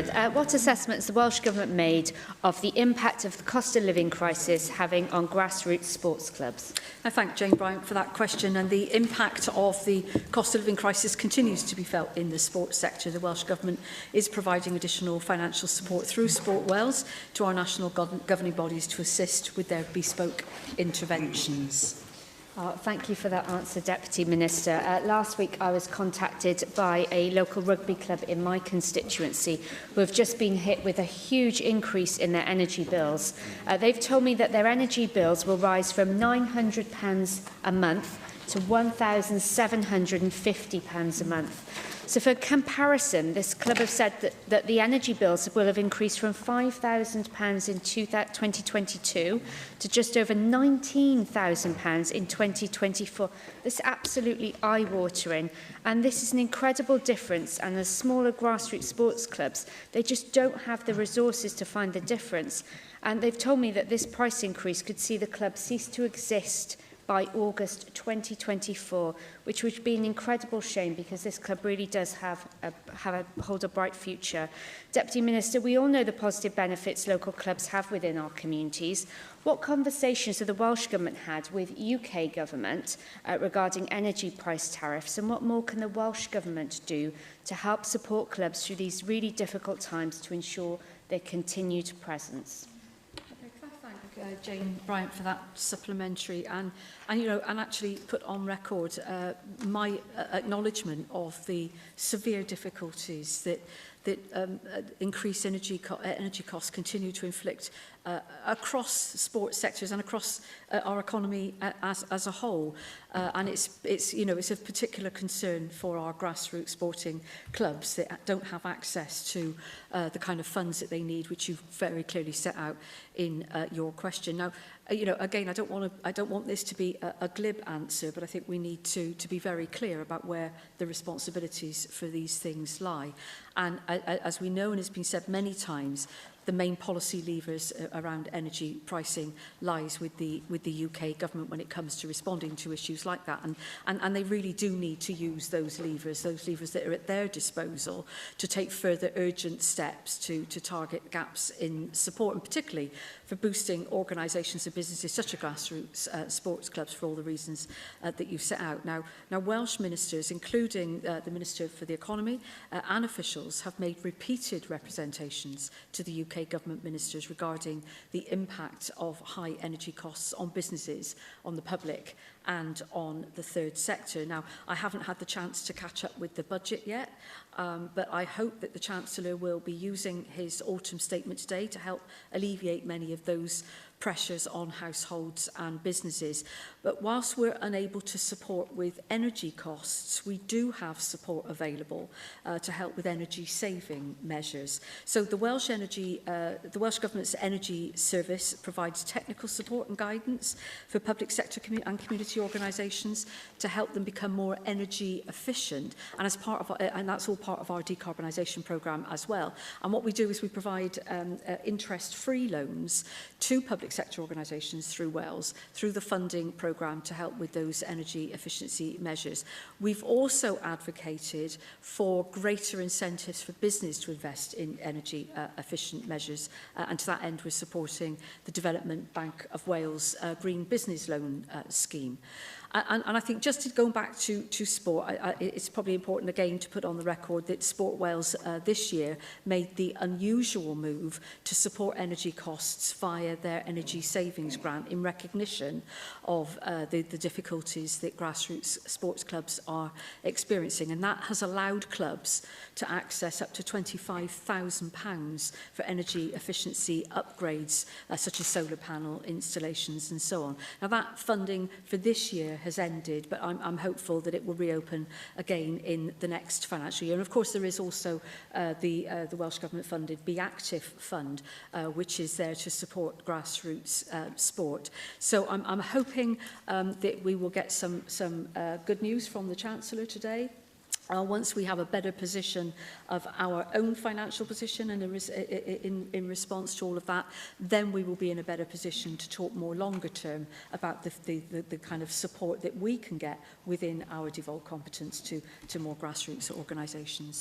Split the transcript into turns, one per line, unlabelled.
What assessments the Welsh Government made of the impact of the cost of living crisis having on grassroots sports clubs?
I thank Jayne Bryant for that question, and the impact of the cost of living crisis continues to be felt in the sports sector. The Welsh Government is providing additional financial support through Sport Wales to our national governing bodies to assist with their bespoke interventions.
Thank you for that answer, Deputy Minister. Last week I was contacted by a local rugby club in my constituency who have just been hit with a huge increase in their energy bills. They've told me that their energy bills will rise from £900 a month to £1,750 a month. So for comparison, this club have said that the energy bills will have increased from £5,000 in 2022 to just over £19,000 in 2024. This is absolutely eye-watering, and this is an incredible difference, and as smaller grassroots sports clubs, they just don't have the resources to find the difference. And they've told me that this price increase could see the club cease to exist by August 2024, which would be an incredible shame because this club really does hold a bright future. Deputy Minister, we all know the positive benefits local clubs have within our communities. What conversations have the Welsh Government had with UK Government regarding energy price tariffs, and what more can the Welsh Government do to help support clubs through these really difficult times to ensure their continued presence?
Jayne Bryant for that supplementary and actually put on record my acknowledgement of the severe difficulties that increased energy costs continue to inflict across sports sectors and across our economy as a whole. And it's of particular concern for our grassroots sporting clubs that don't have access to the kind of funds that they need, which you've very clearly set out in your question. Now, again, I don't want this to be a glib answer, but I think we need to be very clear about where the responsibilities for these things lie. And as we know and has been said many times, the main policy levers around energy pricing lies with the UK Government when it comes to responding to issues like that. And they really do need to use those levers that are at their disposal to take further urgent steps to target gaps in support, and particularly for boosting organisations and businesses such as grassroots sports clubs for all the reasons that you've set out. Now Welsh ministers, including the Minister for the Economy and officials, have made repeated representations to the UK Government ministers regarding the impact of high energy costs on businesses, on the public and on the third sector. Now, I haven't had the chance to catch up with the budget yet, but I hope that the Chancellor will be using his autumn statement today to help alleviate many of those pressures on households and businesses. But whilst we're unable to support with energy costs, we do have support available to help with energy saving measures. So the Welsh Government's Energy Service provides technical support and guidance for public sector and community organisations to help them become more energy efficient, and as part of and that's all part of our decarbonisation programme as well. And what we do is we provide interest-free loans to public sector organisations through Wales, through the funding programme to help with those energy efficiency measures. We've also advocated for greater incentives for business to invest in energy efficient measures, and to that end we're supporting the Development Bank of Wales Green Business Loan scheme. And I think just going back to sport, it's probably important again to put on the record that Sport Wales this year made the unusual move to support energy costs via their energy savings grant in recognition of the difficulties that grassroots sports clubs are experiencing. And that has allowed clubs to access up to £25,000 for energy efficiency upgrades, such as solar panel installations and so on. Now that funding for this year has ended, but I'm hopeful that it will reopen again in the next financial year. And of course there is also the Welsh Government funded Be Active Fund, which is there to support grassroots sport. So I'm hoping that we will get some good news from the Chancellor today. Once we have a better position of our own financial position and in response to all of that, then we will be in a better position to talk more longer term about the kind of support that we can get within our devolved competence to more grassroots organisations.